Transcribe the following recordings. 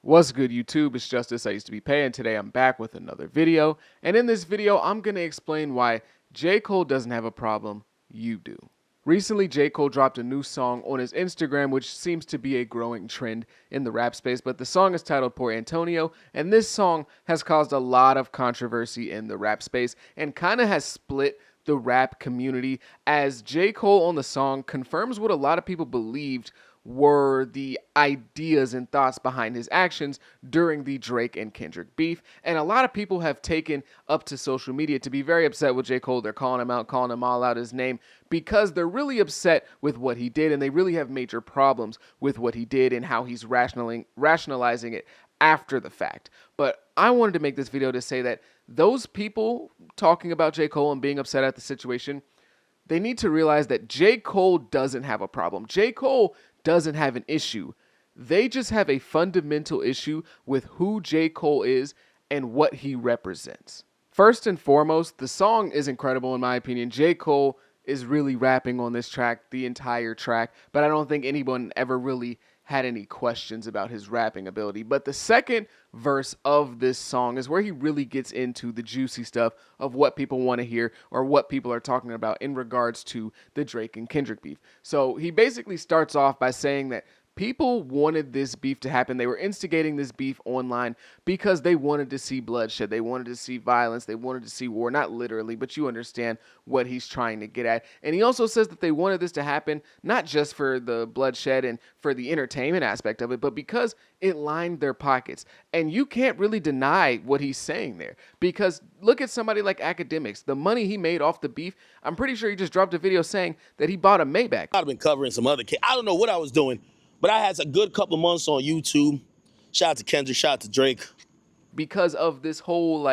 What's good, YouTube? It's Justice. I used to be Pay, and today I'm back with another video. And in this video, I'm going to explain why J. Cole doesn't have a problem, you do. Recently, J. Cole dropped a new song on his Instagram, which seems to be a growing trend in the rap space, but the song is titled Poor Antonio, and this song has caused a lot of controversy in the rap space and kind of has split the rap community, as J. Cole on the song confirms what a lot of people believed were the ideas and thoughts behind his actions during the Drake and Kendrick beef. And a lot of people have taken up to social media to be very upset with J. Cole. They're calling him out, calling him all out his name, because they're really upset with what he did, and they really have major problems with what he did and how he's rationalizing it after the fact. But I wanted to make this video to say that those people talking about J. Cole and being upset at the situation, they need to realize that J. Cole doesn't have a problem. J. Cole doesn't have an issue. They just have a fundamental issue with who J. Cole is and what he represents. First and foremost, the song is incredible in my opinion. J. Cole is really rapping on this track, the entire track, but I don't think anyone ever really had any questions about his rapping ability. But the second verse of this song is where he really gets into the juicy stuff of what people want to hear or what people are talking about in regards to the Drake and Kendrick beef. So he basically starts off by saying that people wanted this beef to happen. They were instigating this beef online because they wanted to see bloodshed. They wanted to see violence. They wanted to see war. Not literally, but you understand what he's trying to get at. And he also says that they wanted this to happen not just for the bloodshed and for the entertainment aspect of it, but because it lined their pockets. And you can't really deny what he's saying there, because look at somebody like Academics. The money he made off the beef, I'm pretty sure he just dropped a video saying that he bought a Maybach. I've been covering some other kids. I don't know what I was doing, but I had a good couple of months on YouTube. Shout out to Kendrick, shout out to Drake. Because of this whole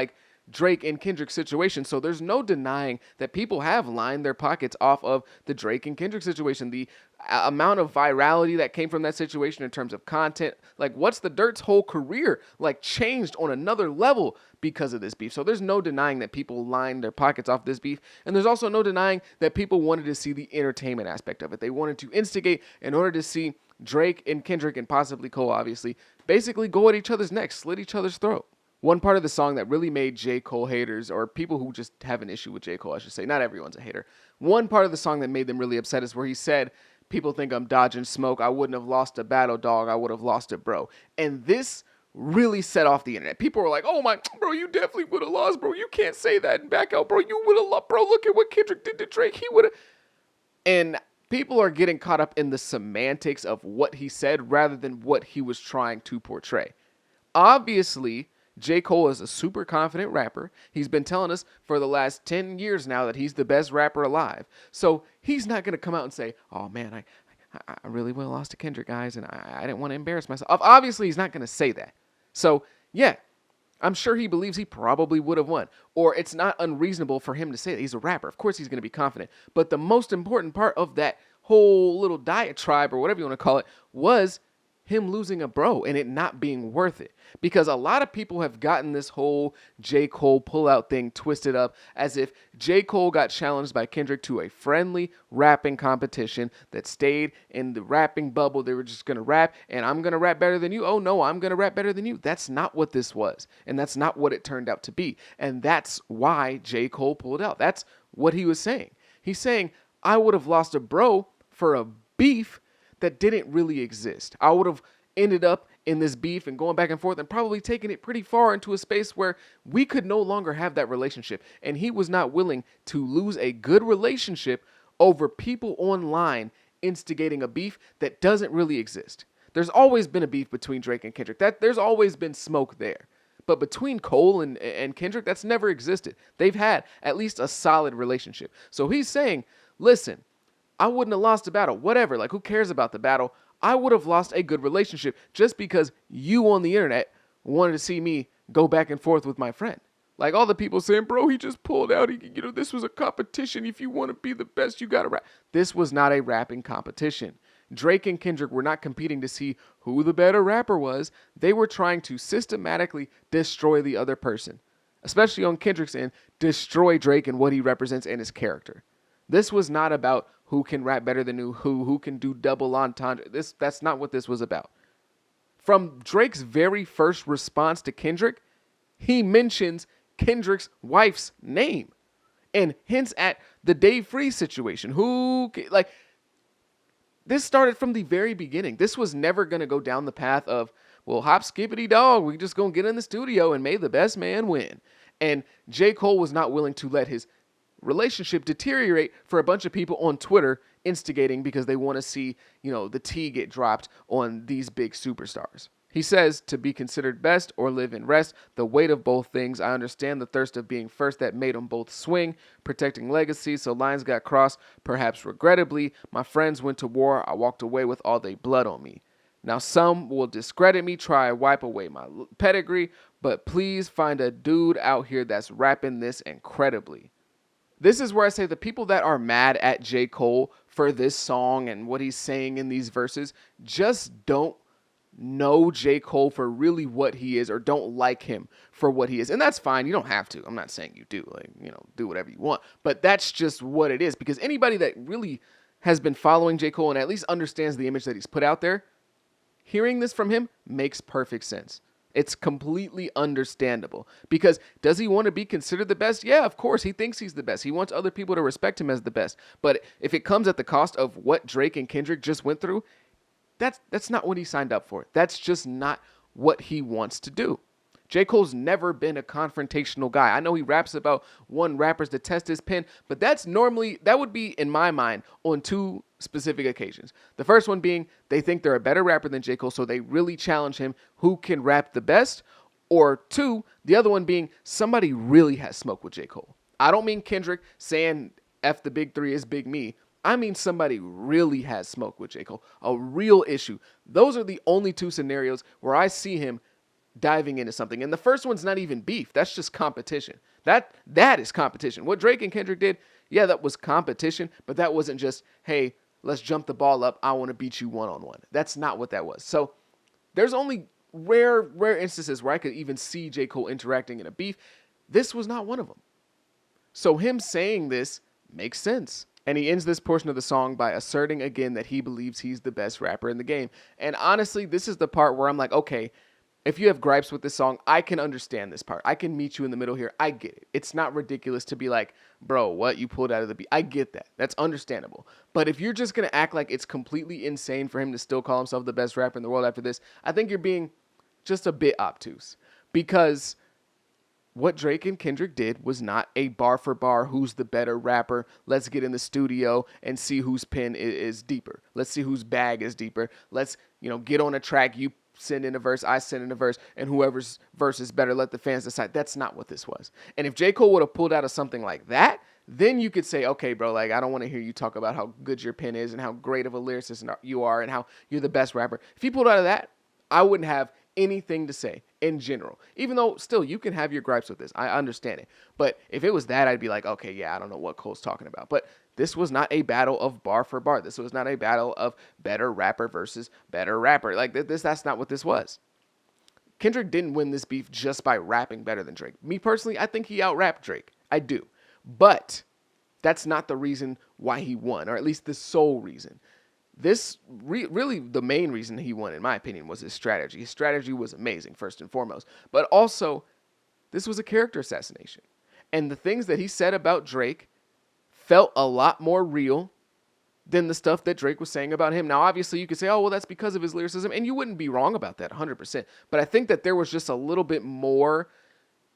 Drake and Kendrick situation. So there's no denying that people have lined their pockets off of the Drake and Kendrick situation. The amount of virality that came from that situation in terms of content, What's the Dirt's whole career changed on another level because of this beef. So there's no denying that people lined their pockets off this beef. And there's also no denying that people wanted to see the entertainment aspect of it. They wanted to instigate in order to see Drake and Kendrick, and possibly Cole, obviously, basically go at each other's necks, slit each other's throat. One part of the song that really made J. Cole haters, or people who just have an issue with J. Cole, I should say, not everyone's a hater. One part of the song that made them really upset is where he said, "People think I'm dodging smoke. I wouldn't have lost a battle, dog. I would have lost it, bro." And this really set off the internet. People were like, "Oh my, bro, you definitely would have lost, bro. You can't say that and back out, bro. You would have lost, bro. Look at what Kendrick did to Drake. He would have." And people are getting caught up in the semantics of what he said rather than what he was trying to portray. Obviously, J. Cole is a super confident rapper. He's been telling us for the last 10 years now that he's the best rapper alive. So he's not going to come out and say, "Oh man, I really would have lost to Kendrick, guys, and I didn't want to embarrass myself." Obviously, he's not going to say that. So yeah, I'm sure he believes he probably would have won. Or it's not unreasonable for him to say that he's a rapper. Of course he's going to be confident. But the most important part of that whole little diatribe, or whatever you want to call it, was him losing a bro and it not being worth it. Because a lot of people have gotten this whole J. Cole pullout thing twisted up as if J. Cole got challenged by Kendrick to a friendly rapping competition that stayed in the rapping bubble. They were just going to rap, and I'm going to rap better than you. Oh no, I'm going to rap better than you. That's not what this was. And that's not what it turned out to be. And that's why J. Cole pulled out. That's what he was saying. He's saying, I would have lost a bro for a beef that didn't really exist. I would have ended up in this beef and going back and forth and probably taken it pretty far into a space where we could no longer have that relationship. And he was not willing to lose a good relationship over people online instigating a beef that doesn't really exist. There's always been a beef between Drake and Kendrick. There's always been smoke there. But between Cole and Kendrick, that's never existed. They've had at least a solid relationship. So he's saying, listen, I wouldn't have lost the battle. Whatever. Who cares about the battle? I would have lost a good relationship just because you on the internet wanted to see me go back and forth with my friend. All the people saying, "Bro, he just pulled out. This was a competition. If you want to be the best, you got to rap." This was not a rapping competition. Drake and Kendrick were not competing to see who the better rapper was. They were trying to systematically destroy the other person, especially on Kendrick's end, destroy Drake and what he represents and his character. This was not about who can rap better than who can do double entendre. That's not what this was about. From Drake's very first response to Kendrick, he mentions Kendrick's wife's name and hints at the Dave Freeze situation. This started from the very beginning. This was never going to go down the path of, well, hop skippity dog, we just going to get in the studio and may the best man win. And J. Cole was not willing to let his relationship deteriorate for a bunch of people on Twitter instigating because they want to see, the T get dropped on these big superstars. He says, to be considered best or live in rest, the weight of both things. I understand the thirst of being first that made them both swing, protecting legacy, so lines got crossed, perhaps regrettably. My friends went to war. I walked away with all they blood on me. Now some will discredit me, try to wipe away my pedigree, but please find a dude out here that's rapping this incredibly. This is where I say the people that are mad at J. Cole for this song and what he's saying in these verses just don't know J. Cole for really what he is or don't like him for what he is. And that's fine. You don't have to. I'm not saying you do. Do whatever you want. But that's just what it is. Because anybody that really has been following J. Cole and at least understands the image that he's put out there, hearing this from him makes perfect sense. It's completely understandable. Because does he want to be considered the best? Yeah, of course. He thinks he's the best. He wants other people to respect him as the best. But if it comes at the cost of what Drake and Kendrick just went through, that's not what he signed up for. That's just not what he wants to do. J. Cole's never been a confrontational guy. I know he raps about one rappers to test his pen, but that would be, in my mind, on two specific occasions. The first one being they think they're a better rapper than J. Cole, so they really challenge him who can rap the best. Or two, the other one being somebody really has smoke with J. Cole. I don't mean Kendrick saying F the big three is big me. I mean somebody really has smoke with J. Cole, a real issue. Those are the only two scenarios where I see him diving into something. And the first one's not even beef. That's just competition. That is competition. What Drake and Kendrick did, yeah, that was competition, but that wasn't just, hey, let's jump the ball up. I want to beat you one-on-one. That's not what that was. So there's only rare instances where I could even see J. Cole interacting in a beef. This was not one of them. So him saying this makes sense. And he ends this portion of the song by asserting again that he believes he's the best rapper in the game. And honestly, this is the part where I'm like, okay, if you have gripes with this song, I can understand this part. I can meet you in the middle here. I get it. It's not ridiculous to be like, bro, what? You pulled out of the beat. I get that. That's understandable. But if you're just going to act like it's completely insane for him to still call himself the best rapper in the world after this, I think you're being just a bit obtuse. Because what Drake and Kendrick did was not a bar for bar, who's the better rapper, let's get in the studio and see whose pen is deeper. Let's see whose bag is deeper. Let's, get on a track, you send in a verse, I send in a verse, and whoever's verse is better, let the fans decide. That's not what this was. And if J. Cole would have pulled out of something like that, then you could say, okay, bro, I don't want to hear you talk about how good your pen is and how great of a lyricist you are and how you're the best rapper. If he pulled out of that, I wouldn't have anything to say in general, even though still you can have your gripes with this. I understand it. But if it was that, I'd be like, okay, yeah, I don't know what Cole's talking about. But this was not a battle of bar for bar. This was not a battle of better rapper versus better rapper. That's not what this was. Kendrick didn't win this beef just by rapping better than Drake. Me personally, I think he out-rapped Drake. I do. But that's not the reason why he won, or at least the sole reason. This really the main reason he won, in my opinion, was his strategy. His strategy was amazing, first and foremost. But also, this was a character assassination. And the things that he said about Drake felt a lot more real than the stuff that Drake was saying about him. Now, obviously, you could say, oh, well, that's because of his lyricism. And you wouldn't be wrong about that 100%. But I think that there was just a little bit more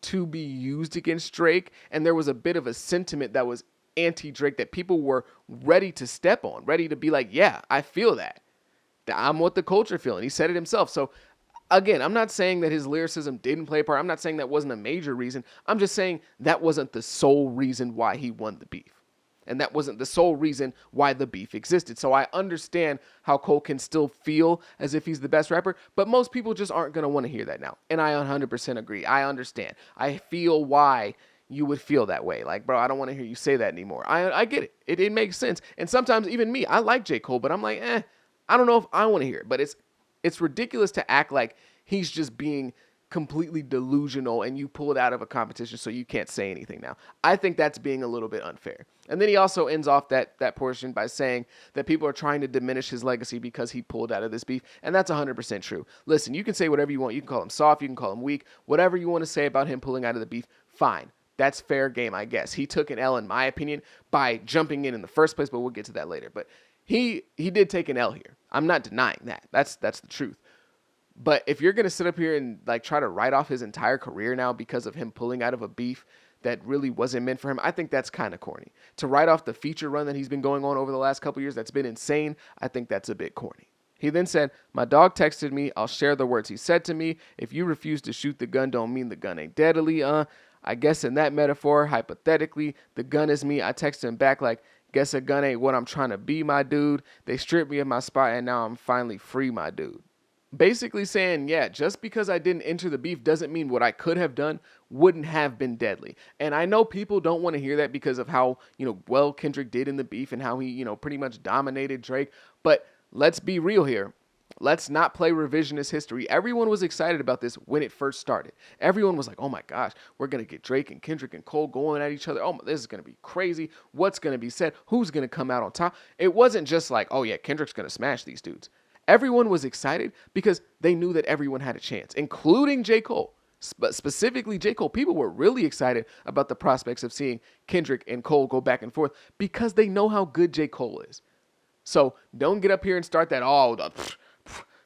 to be used against Drake. And there was a bit of a sentiment that was anti-Drake that people were ready to step on, ready to be like, yeah, I feel that. I'm what the culture feeling. He said it himself. So again, I'm not saying that his lyricism didn't play a part. I'm not saying that wasn't a major reason. I'm just saying that wasn't the sole reason why he won the beef. And that wasn't the sole reason why the beef existed. So I understand how Cole can still feel as if he's the best rapper, but most people just aren't going to want to hear that now. And I 100% agree. I understand. I feel why you would feel that way. Like, bro, I don't want to hear you say that anymore. I get it. It makes sense. And sometimes even me, I like J. Cole, but I'm like, I don't know if I want to hear it. But it's ridiculous to act like he's just being completely delusional and you pulled out of a competition so you can't say anything now. I think that's being a little bit unfair. And then he also ends off that portion by saying that people are trying to diminish his legacy because he pulled out of this beef, and that's 100% true. Listen, you can say whatever you want. You can call him soft, you can call him weak, whatever you want to say about him pulling out of the beef, fine. That's fair game, I guess. He took an L, in my opinion, by jumping in the first place, but we'll get to that later. But he did take an L here. I'm not denying that. That's the truth. But if you're going to sit up here and like try to write off his entire career now because of him pulling out of a beef that really wasn't meant for him, I think that's kind of corny. To write off the feature run that he's been going on over the last couple years, that's been insane, I think that's a bit corny. He then said, "My dog texted me. I'll share the words he said to me. If you refuse to shoot the gun, don't mean the gun ain't deadly, I guess in that metaphor, hypothetically, the gun is me." I texted him back like, "Guess a gun ain't what I'm trying to be, my dude. They stripped me of my spot and now I'm finally free, my dude." Basically saying, yeah, just because I didn't enter the beef doesn't mean what I could have done wouldn't have been deadly. And I know people don't want to hear that because of how, well Kendrick did in the beef and how he, pretty much dominated Drake. But let's be real here. Let's not play revisionist history. Everyone was excited about this when it first started. Everyone was like, oh my gosh, we're going to get Drake and Kendrick and Cole going at each other. Oh, this is going to be crazy. What's going to be said? Who's going to come out on top? It wasn't just like, oh yeah, Kendrick's going to smash these dudes. Everyone was excited because they knew that everyone had a chance, including J. Cole. But specifically J. Cole, people were really excited about the prospects of seeing Kendrick and Cole go back and forth because they know how good J. Cole is. So don't get up here and start that,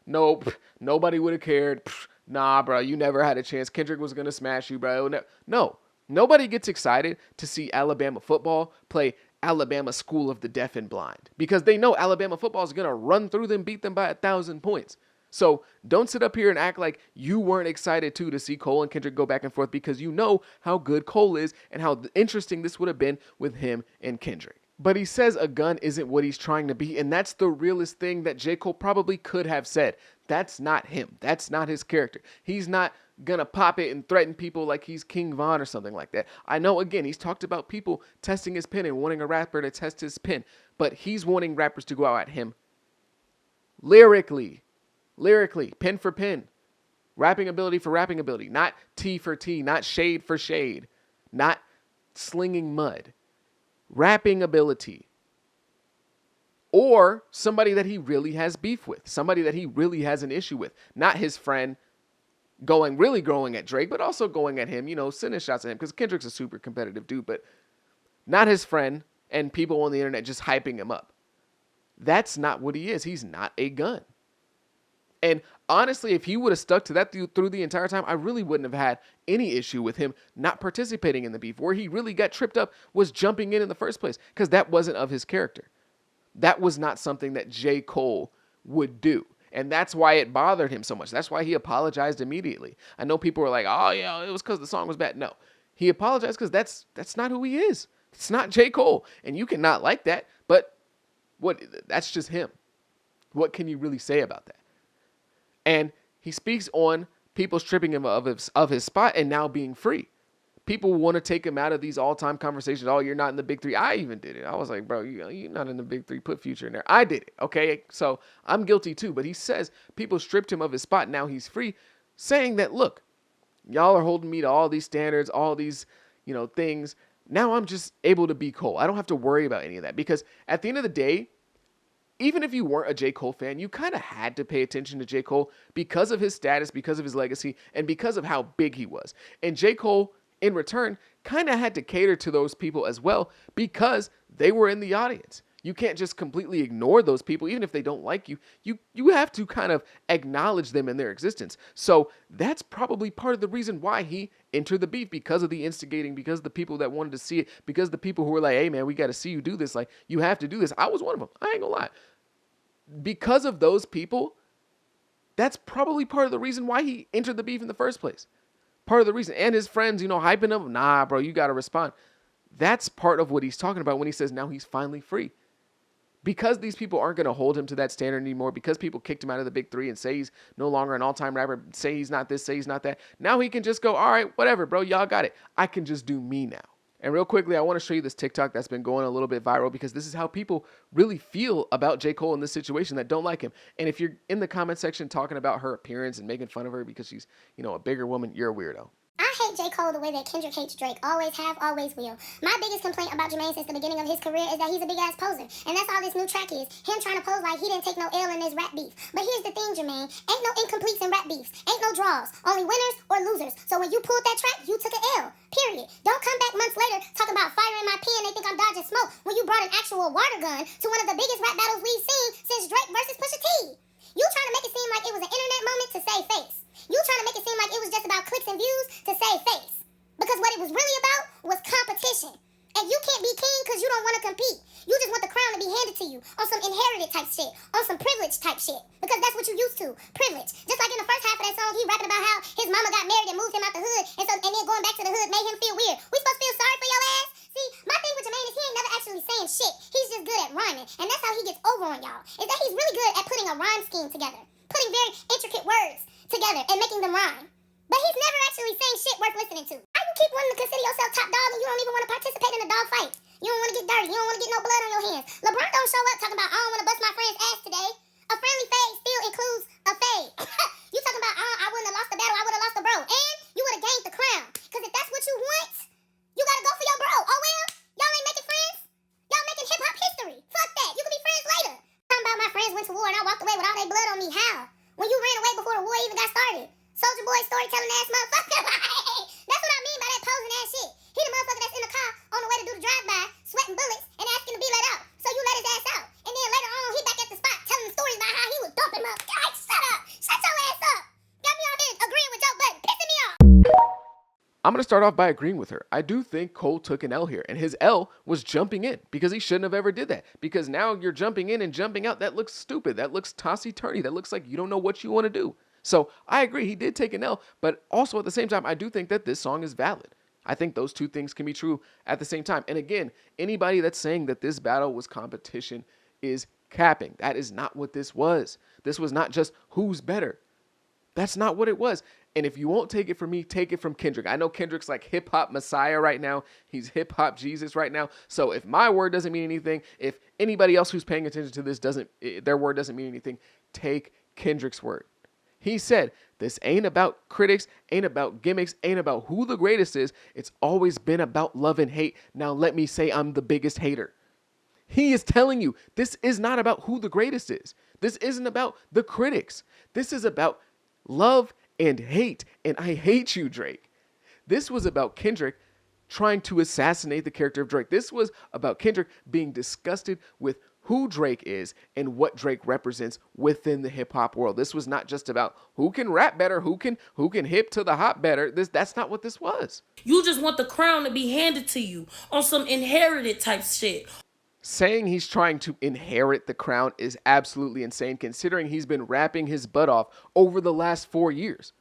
nope, nobody would have cared. Nah, bro, you never had a chance. Kendrick was going to smash you, bro. No, nobody gets excited to see Alabama football play Alabama School of the Deaf and Blind because they know Alabama football is going to run through them, beat them by 1,000 points. So don't sit up here and act like you weren't excited to see Cole and Kendrick go back and forth because you know how good Cole is and how interesting this would have been with him and Kendrick. But he says a gun isn't what he's trying to be, and that's the realest thing that J. Cole probably could have said. That's not him. That's not his character. He's not gonna pop it and threaten people like he's King Von or something like that. I know, again, he's talked about people testing his pen and wanting a rapper to test his pen, but he's wanting rappers to go out at him lyrically, pen for pen, rapping ability for rapping ability, not T for T, not shade for shade, not slinging mud. Rapping ability, or somebody that he really has beef with, somebody that he really has an issue with, not his friend going at Drake, but also going at him, sending shots at him because Kendrick's a super competitive dude, but not his friend and people on the internet just hyping him up. That's not what he is. He's not a gun. And honestly, if he would have stuck to that through the entire time, I really wouldn't have had any issue with him not participating in the beef. Where he really got tripped up was jumping in the first place because that wasn't of his character. That was not something that J. Cole would do. And that's why it bothered him so much. That's why he apologized immediately. I know people were like, oh, yeah, it was because the song was bad. No, he apologized because that's not who he is. It's not J. Cole. And you cannot like that, but that's just him. What can you really say about that? And he speaks on people stripping him of his spot and now being free. People want to take him out of these all-time conversations. Oh, you're not in the big three. I even did it. I was like, bro, you're not in the big three. Put Future in there. I did it, okay? So I'm guilty too. But he says people stripped him of his spot. Now he's free, saying that, look, y'all are holding me to all these standards, all these, things. Now I'm just able to be Cole. I don't have to worry about any of that because at the end of the day, even if you weren't a J. Cole fan, you kind of had to pay attention to J. Cole because of his status, because of his legacy, and because of how big he was. And J. Cole, in return, kind of had to cater to those people as well because they were in the audience. You can't just completely ignore those people, even if they don't like you. You have to kind of acknowledge them in their existence. So that's probably part of the reason why he entered the beef, because of the instigating, because of the people that wanted to see it, because the people who were like, hey, man, we got to see you do this. Like, you have to do this. I was one of them. I ain't gonna lie. Because of those people, that's probably part of the reason why he entered the beef in the first place. Part of the reason. And his friends, hyping him. Nah, bro, you got to respond. That's part of what he's talking about when he says now he's finally free. Because these people aren't going to hold him to that standard anymore, because people kicked him out of the big three and say he's no longer an all-time rapper, say he's not this, say he's not that. Now he can just go, all right, whatever, bro, y'all got it. I can just do me now. And real quickly, I want to show you this TikTok that's been going a little bit viral because this is how people really feel about J. Cole in this situation that don't like him. And if you're in the comment section talking about her appearance and making fun of her because she's, a bigger woman, you're a weirdo. I hate J. Cole the way that Kendrick hates Drake. Always have, always will. My biggest complaint about Jermaine since the beginning of his career is that he's a big-ass poser. And that's all this new track is. Him trying to pose like he didn't take no L in this rap beef. But here's the thing, Jermaine. Ain't no incompletes in rap beefs. Ain't no draws. Only winners or losers. So when you pulled that track, you took an L. Period. Don't come back months later talking about fire in my pen. They think I'm dodging smoke when you brought an actual water gun to one of the biggest rap battles we've seen since Drake versus Pusha T. You trying to make it seem like it was an internet moment to save face. You trying to make it seem like it was just about clicks and views to save face. Because what it was really about was competition. And you can't be king because you don't want to compete. You just want the crown to be handed to you on some inherited type shit, on some privilege type shit. Because that's what you used to, privilege. Just like in the first half of that song, he rapping about how his mama got married and moved him out the hood, and then going back to the hood made him feel weird. We supposed to feel sorry for your ass? See, my thing with Jermaine is he ain't never actually saying shit. He's just good at rhyming, and that's how he gets over on y'all. Is that he's really good at putting a rhyme scheme together, putting very intricate words together and making them rhyme. But he's never actually saying shit worth listening to. How you keep wanting to consider yourself top dog and you don't even want to participate in a dog fight? You don't want to get dirty. You don't want to get no blood on your hands. LeBron don't show up talking about, I don't want to bust my friend's ass today. A friendly fade still includes a fade. You talking about, I wouldn't have lost the battle. I would have lost the bro. And you would have gained the crown. Because if that's what you want, you got to go for your bro. Oh, well, y'all ain't making friends? Y'all making hip-hop history. Fuck that. You can be friends later. Talking about my friends went to war and I walked away with all their blood on me. How? When you ran away before the war even got started. Soldier boy, storytelling ass motherfucker. That's what I mean by that posing ass shit. He the motherfucker that's in the car on the way to do the drive-by, sweating bullets and asking to be let out. So you let his ass out. And then later on, he back at the spot telling the stories about how he was dumping up. Guys, shut up. Shut your ass up. Got me on here agreeing with Joe Budden. Pissing me off. I'm going to start off by agreeing with her. I do think Cole took an L here, and his L was jumping in because he shouldn't have ever did that. Because now you're jumping in and jumping out. That looks stupid. That looks tossy-turny. That looks like you don't know what you want to do. So I agree, he did take an L, but also at the same time, I do think that this song is valid. I think those two things can be true at the same time. And again, anybody that's saying that this battle was competition is capping. That is not what this was. This was not just who's better. That's not what it was. And if you won't take it from me, take it from Kendrick. I know Kendrick's like hip hop messiah right now. He's hip hop Jesus right now. So if my word doesn't mean anything, if anybody else who's paying attention to this their word doesn't mean anything, take Kendrick's word. He said, this ain't about critics, ain't about gimmicks, ain't about who the greatest is. It's always been about love and hate. Now let me say I'm the biggest hater. He is telling you this is not about who the greatest is. This isn't about the critics. This is about love and hate. And I hate you, Drake. This was about Kendrick trying to assassinate the character of Drake. This was about Kendrick being disgusted with who Drake is and what Drake represents within the hip hop world. This was not just about who can rap better, who can hip to the hop better. That's not what this was. You just want the crown to be handed to you on some inherited type shit. Saying he's trying to inherit the crown is absolutely insane considering he's been rapping his butt off over the last 4 years.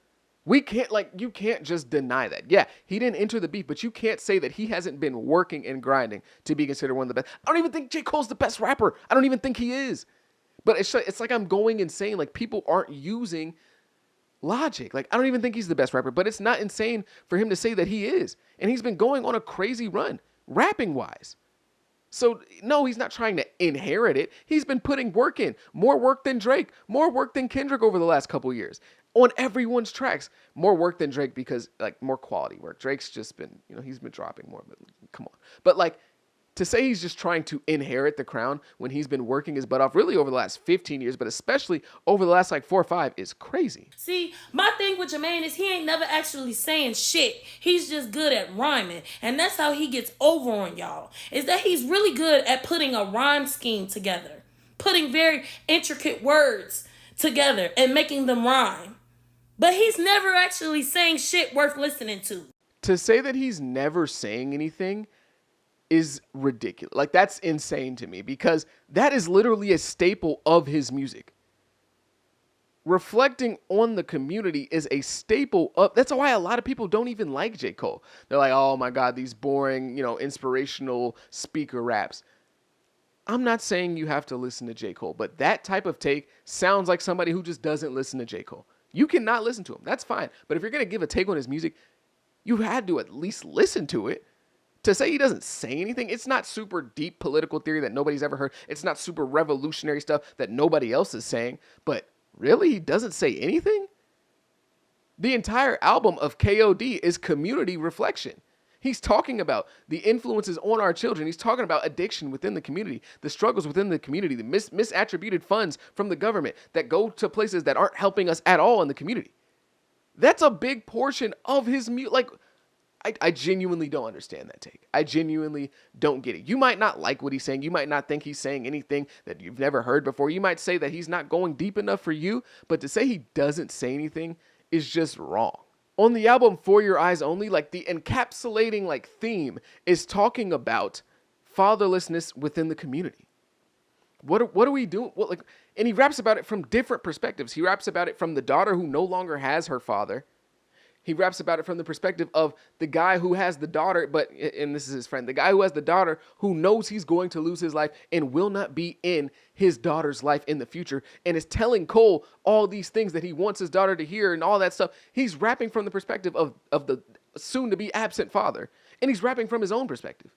You can't just deny that. Yeah, he didn't enter the beef, but you can't say that he hasn't been working and grinding to be considered one of the best. I don't even think J. Cole's the best rapper. I don't even think he is. But it's like I'm going insane. Like, people aren't using logic. Like, I don't even think he's the best rapper, but it's not insane for him to say that he is. And he's been going on a crazy run, rapping-wise. So, no, he's not trying to inherit it. He's been putting work in. More work than Drake. More work than Kendrick over the last couple years. On everyone's tracks. More work than Drake because, more quality work. Drake's just been, he's been dropping more. But come on. But, to say he's just trying to inherit the crown when he's been working his butt off really over the last 15 years, but especially over the last 4 or 5 is crazy. See, my thing with Jermaine is he ain't never actually saying shit. He's just good at rhyming. And that's how he gets over on y'all. Is that he's really good at putting a rhyme scheme together. Putting very intricate words together and making them rhyme. But he's never actually saying shit worth listening to. To say that he's never saying anything is ridiculous. That's insane to me because that is literally a staple of his music. Reflecting on the community is a staple of, that's why a lot of people don't even like J. Cole. They're like, oh my God, these boring, inspirational speaker raps. I'm not saying you have to listen to J. Cole, but that type of take sounds like somebody who just doesn't listen to J. Cole. You cannot listen to him. That's fine. But if you're going to give a take on his music, you had to at least listen to it. To say he doesn't say anything, it's not super deep political theory that nobody's ever heard. It's not super revolutionary stuff that nobody else is saying. But really, he doesn't say anything? The entire album of KOD is community reflection. He's talking about the influences on our children. He's talking about addiction within the community, the struggles within the community, the misattributed funds from the government that go to places that aren't helping us at all in the community. That's a big portion of his music. Like, I genuinely don't understand that take. I genuinely don't get it. You might not like what he's saying. You might not think he's saying anything that you've never heard before. You might say that he's not going deep enough for you, but to say he doesn't say anything is just wrong. On the album For Your Eyes Only, like the encapsulating like theme is talking about fatherlessness within the community. What are we doing? What, like, and he raps about it from different perspectives. He raps about it from the daughter who no longer has her father. He raps about it from the perspective of the guy who has the daughter, and this is his friend, the guy who has the daughter who knows he's going to lose his life and will not be in his daughter's life in the future, and is telling Cole all these things that he wants his daughter to hear and all that stuff. He's rapping from the perspective of the soon-to-be absent father, and he's rapping from his own perspective.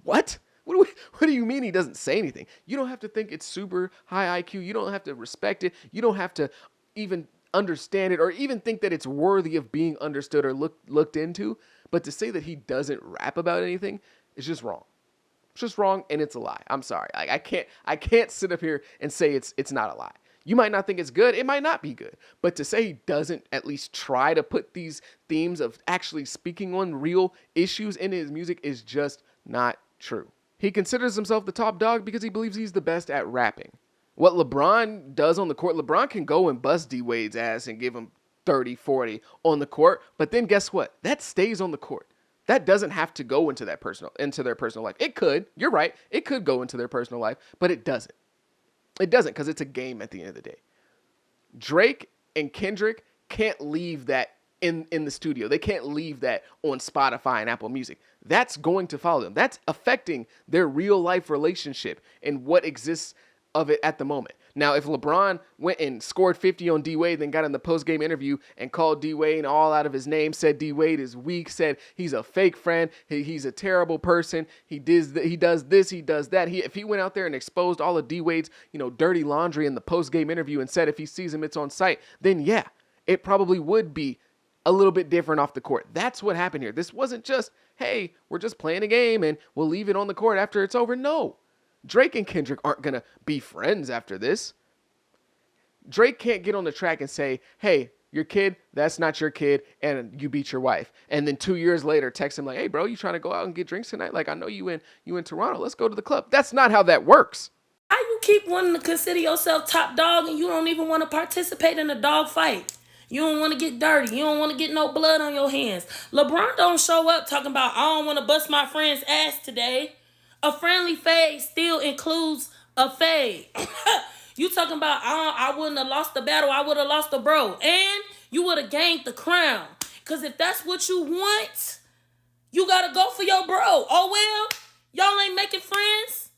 What? What do you mean he doesn't say anything? You don't have to think it's super high IQ. You don't have to respect it. You don't have to even understand it or even think that it's worthy of being understood or looked into. But to say that he doesn't rap about anything is just wrong. It's just wrong, and it's a lie. I'm sorry. I can't sit up here and say it's not a lie. You might not think it's good. It might not be good. But to say he doesn't at least try to put these themes of actually speaking on real issues in his music is just not true. He considers himself the top dog because he believes he's the best at rapping. What LeBron does on the court, LeBron can go and bust D Wade's ass and give him 30, 40 on the court. But then guess what? That stays on the court. That doesn't have to go into their personal life. It could. You're right. It could go into their personal life, but it doesn't. It doesn't, because it's a game at the end of the day. Drake and Kendrick can't leave that in the studio. They can't leave that on Spotify and Apple Music. That's going to follow them. That's affecting their real life relationship and what exists of it at the moment. Now, if LeBron went and scored 50 on D Wade, then got in the post-game interview and called D Wade all out of his name, said D Wade is weak, said he's a fake friend, he's a terrible person, he does this, he does that. If he went out there and exposed all of D Wade's, dirty laundry in the post-game interview and said if he sees him, it's on site, then yeah, it probably would be a little bit different off the court. That's what happened here. This wasn't just, hey, we're just playing a game and we'll leave it on the court after it's over. No. Drake and Kendrick aren't going to be friends after this. Drake can't get on the track and say, hey, your kid, that's not your kid, and you beat your wife. And then 2 years later, text him like, hey, bro, you trying to go out and get drinks tonight? Like, I know you in Toronto. Let's go to the club. That's not how that works. How you keep wanting to consider yourself top dog and you don't even want to participate in a dog fight? You don't want to get dirty. You don't want to get no blood on your hands. LeBron don't show up talking about, I don't want to bust my friend's ass today. A friendly fade still includes a fade. You talking about, I wouldn't have lost the battle. I would have lost the bro. And you would have gained the crown. Because if that's what you want, you got to go for your bro. Oh, well, y'all ain't making friends.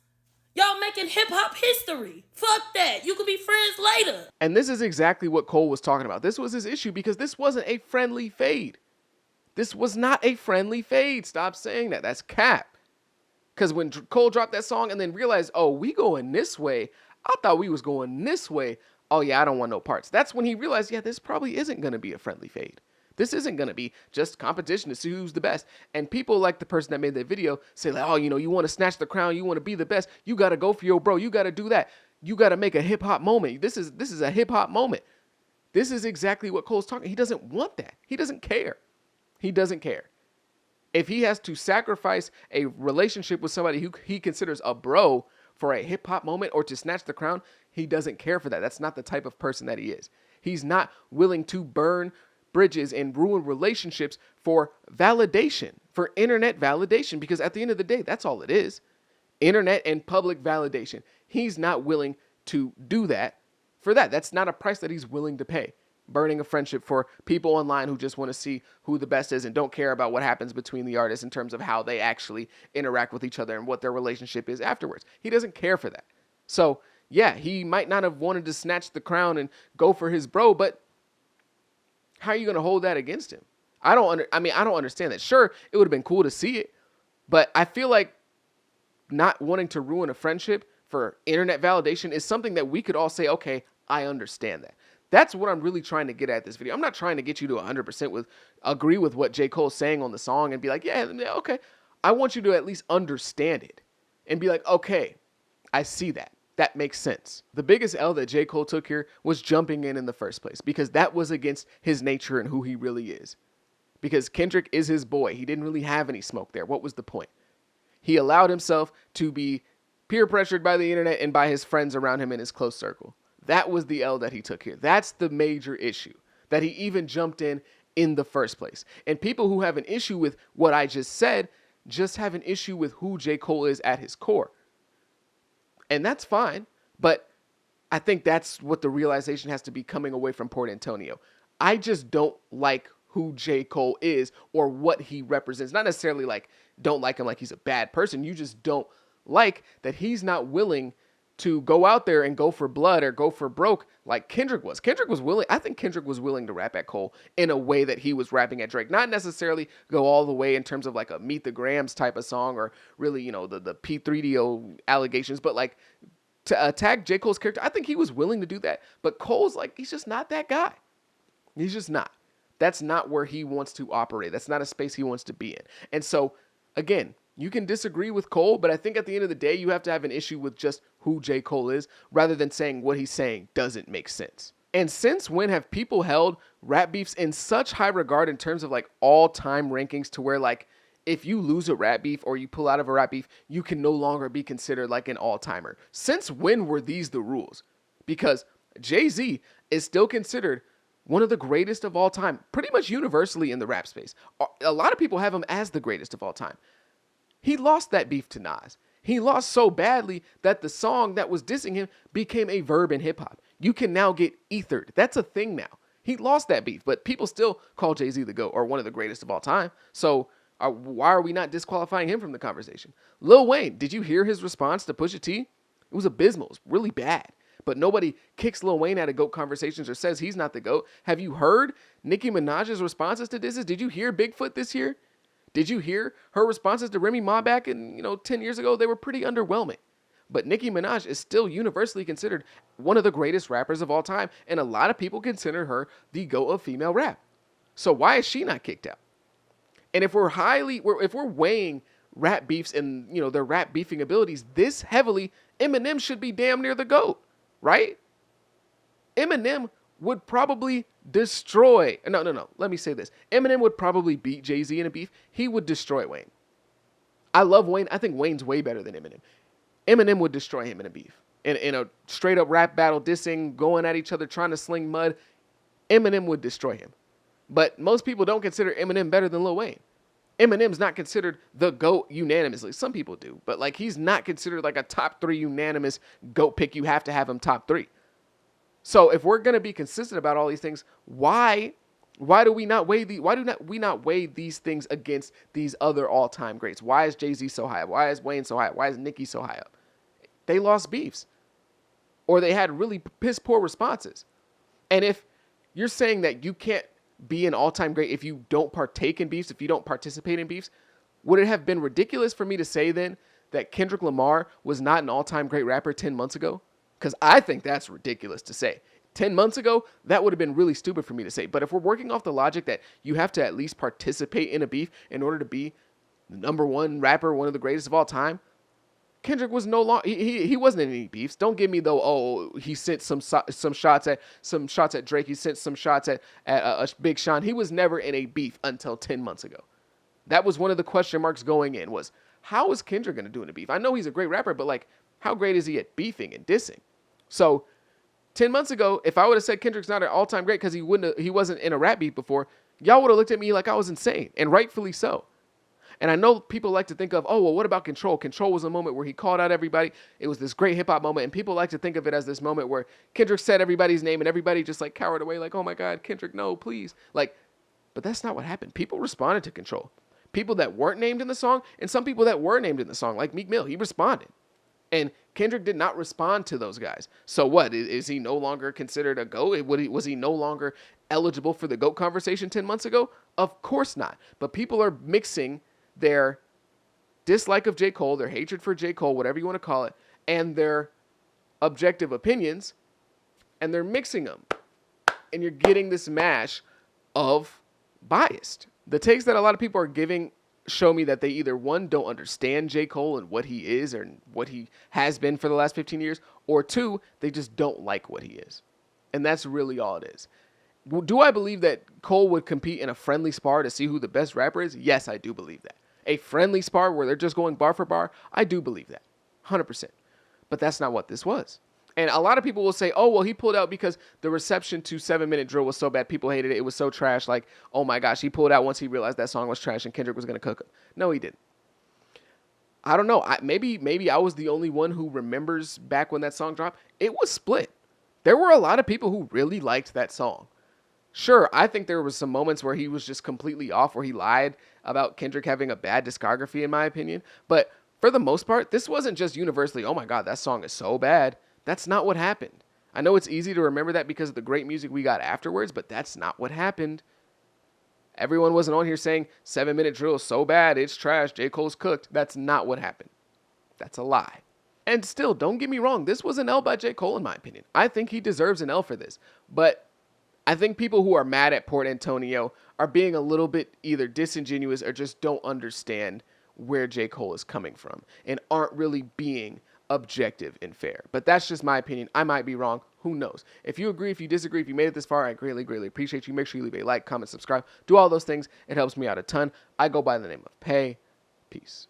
Y'all making hip-hop history. Fuck that. You could be friends later. And this is exactly what Cole was talking about. This was his issue because this wasn't a friendly fade. This was not a friendly fade. Stop saying that. That's cap. Because when Cole dropped that song and then realized, oh, we going this way. I thought we was going this way. Oh, yeah, I don't want no parts. That's when he realized, yeah, this probably isn't going to be a friendly fade. This isn't going to be just competition to see who's the best. And people like the person that made that video say, like, oh, you want to snatch the crown. You want to be the best. You got to go for your bro. You got to do that. You got to make a hip-hop moment. This is a hip-hop moment. This is exactly what Cole's talking. He doesn't want that. He doesn't care. He doesn't care. If he has to sacrifice a relationship with somebody who he considers a bro for a hip-hop moment or to snatch the crown, he doesn't care for that. That's not the type of person that he is. He's not willing to burn bridges and ruin relationships for validation, for internet validation, because at the end of the day, that's all it is. Internet and public validation. He's not willing to do that for that. That's not a price that he's willing to pay. Burning a friendship for people online who just want to see who the best is and don't care about what happens between the artists in terms of how they actually interact with each other and what their relationship is afterwards. He doesn't care for that. So, yeah, he might not have wanted to snatch the crown and go for his bro, but how are you going to hold that against him? I don't understand that. Sure, it would have been cool to see it, But I feel like not wanting to ruin a friendship for internet validation is something that we could all say, okay, I understand that. That's what I'm really trying to get at this video. I'm not trying to get you to 100% agree with what J. Cole's saying on the song and be like, yeah, okay. I want you to at least understand it and be like, okay, I see that. That makes sense. The biggest L that J. Cole took here was jumping in the first place, because that was against his nature and who he really is. Because Kendrick is his boy. He didn't really have any smoke there. What was the point? He allowed himself to be peer pressured by the internet and by his friends around him in his close circle. That was the L that he took here. That's the major issue, that he even jumped in the first place. And people who have an issue with what I just said just have an issue with who J. Cole is at his core. And that's fine, but I think that's what the realization has to be coming away from Port Antonio. I just don't like who J. Cole is or what he represents. Not necessarily like don't like him like he's a bad person. You just don't like that he's not willing to go out there and go for blood or go for broke like Kendrick was. Kendrick was willing. I think Kendrick was willing to rap at Cole in a way that he was rapping at Drake. Not necessarily go all the way in terms of like a Meet the Grams type of song or really, the P3DO allegations, but like to attack J. Cole's character. I think he was willing to do that. But Cole's like, he's just not that guy. He's just not. That's not where he wants to operate. That's not a space he wants to be in. And so, again, you can disagree with Cole, but I think at the end of the day, you have to have an issue with just who J. Cole is rather than saying what he's saying doesn't make sense. And since when have people held rap beefs in such high regard in terms of like all-time rankings to where like if you lose a rap beef or you pull out of a rap beef, you can no longer be considered like an all-timer? Since when were these the rules? Because Jay-Z is still considered one of the greatest of all time, pretty much universally in the rap space. A lot of people have him as the greatest of all time. He lost that beef to Nas. He lost so badly that the song that was dissing him became a verb in hip hop. You can now get ethered. That's a thing now. He lost that beef, but people still call Jay-Z the GOAT or one of the greatest of all time. So why are we not disqualifying him from the conversation? Lil Wayne, did you hear his response to Pusha T? It was abysmal. It was really bad. But nobody kicks Lil Wayne out of GOAT conversations or says he's not the GOAT. Have you heard Nicki Minaj's responses to this? Did you hear Bigfoot this year? Did you hear her responses to Remy Ma back in, 10 years ago? They were pretty underwhelming. But Nicki Minaj is still universally considered one of the greatest rappers of all time. And a lot of people consider her the GOAT of female rap. So why is she not kicked out? And if we're weighing rap beefs and, their rap beefing abilities this heavily, Eminem should be damn near the GOAT, right? Eminem would probably destroy. No. Let me say this. Eminem would probably beat Jay-Z in a beef. He would destroy Wayne. I love Wayne. I think Wayne's way better than Eminem. Eminem would destroy him in a beef. In a straight up rap battle, dissing, going at each other, trying to sling mud, Eminem would destroy him. But most people don't consider Eminem better than Lil Wayne. Eminem's not considered the GOAT unanimously. Some people do, but like he's not considered like a top 3 unanimous GOAT pick. You have to have him top 3. So if we're going to be consistent about all these things, why do we not weigh we not weigh these things against these other all-time greats? Why is Jay-Z so high up? Why is Wayne so high up? Why is Nicki so high up? They lost beefs, or they had really piss poor responses. And if you're saying that you can't be an all-time great if you don't partake in beefs, if you don't participate in beefs, would it have been ridiculous for me to say then that Kendrick Lamar was not an all-time great rapper 10 months ago? Because I think that's ridiculous to say. 10 months ago, that would have been really stupid for me to say. But if we're working off the logic that you have to at least participate in a beef in order to be the number one rapper, one of the greatest of all time, Kendrick was no longer, he wasn't in any beefs. Don't give me though, oh, he sent some shots at Drake. He sent some shots at Big Sean. He was never in a beef until 10 months ago. That was one of the question marks going in was, how is Kendrick going to do in a beef? I know he's a great rapper, but like, how great is he at beefing and dissing? So 10 months ago, if I would have said Kendrick's not an all-time great because he wasn't in a rap beef before, y'all would have looked at me like I was insane, and rightfully so. And I know people like to think of, oh, well, what about Control? Control was a moment where he called out everybody. It was this great hip-hop moment, and people like to think of it as this moment where Kendrick said everybody's name, and everybody just like cowered away like, oh my God, Kendrick, no, please. Like, but that's not what happened. People responded to Control. People that weren't named in the song, and some people that were named in the song, like Meek Mill, he responded. And Kendrick did not respond to those guys. So what? Is he no longer considered a GOAT? Was he no longer eligible for the GOAT conversation 10 months ago? Of course not. But people are mixing their dislike of J. Cole, their hatred for J. Cole, whatever you want to call it, and their objective opinions, and they're mixing them. And you're getting this mash of biased. The takes that a lot of people are giving show me that they either, one, don't understand J. Cole and what he is or what he has been for the last 15 years, or two, they just don't like what he is. And that's really all it is. Do I believe that Cole would compete in a friendly spar to see who the best rapper is? Yes, I do believe that. A friendly spar where they're just going bar for bar? I do believe that. 100%. But that's not what this was. And a lot of people will say, oh, well, he pulled out because the reception to 7 Minute Drill was so bad. People hated it. It was so trash. Like, oh my gosh, he pulled out once he realized that song was trash and Kendrick was going to cook him. No, he didn't. I don't know. Maybe I was the only one who remembers back when that song dropped. It was split. There were a lot of people who really liked that song. Sure, I think there was some moments where he was just completely off, where he lied about Kendrick having a bad discography, in my opinion. But for the most part, this wasn't just universally, oh my God, that song is so bad. That's not what happened. I know it's easy to remember that because of the great music we got afterwards, but that's not what happened. Everyone wasn't on here saying 7 Minute Drill is so bad, it's trash, J. Cole's cooked. That's not what happened. That's a lie. And still, don't get me wrong, this was an L by J. Cole in my opinion. I think he deserves an L for this. But I think people who are mad at Port Antonio are being a little bit either disingenuous or just don't understand where J. Cole is coming from and aren't really being objective and fair. But that's just my opinion. I might be wrong. Who knows? If you agree, if you disagree, if you made it this far, I greatly, greatly appreciate you. Make sure you leave a like, comment, subscribe. Do all those things. It helps me out a ton. I go by the name of Pay. Peace.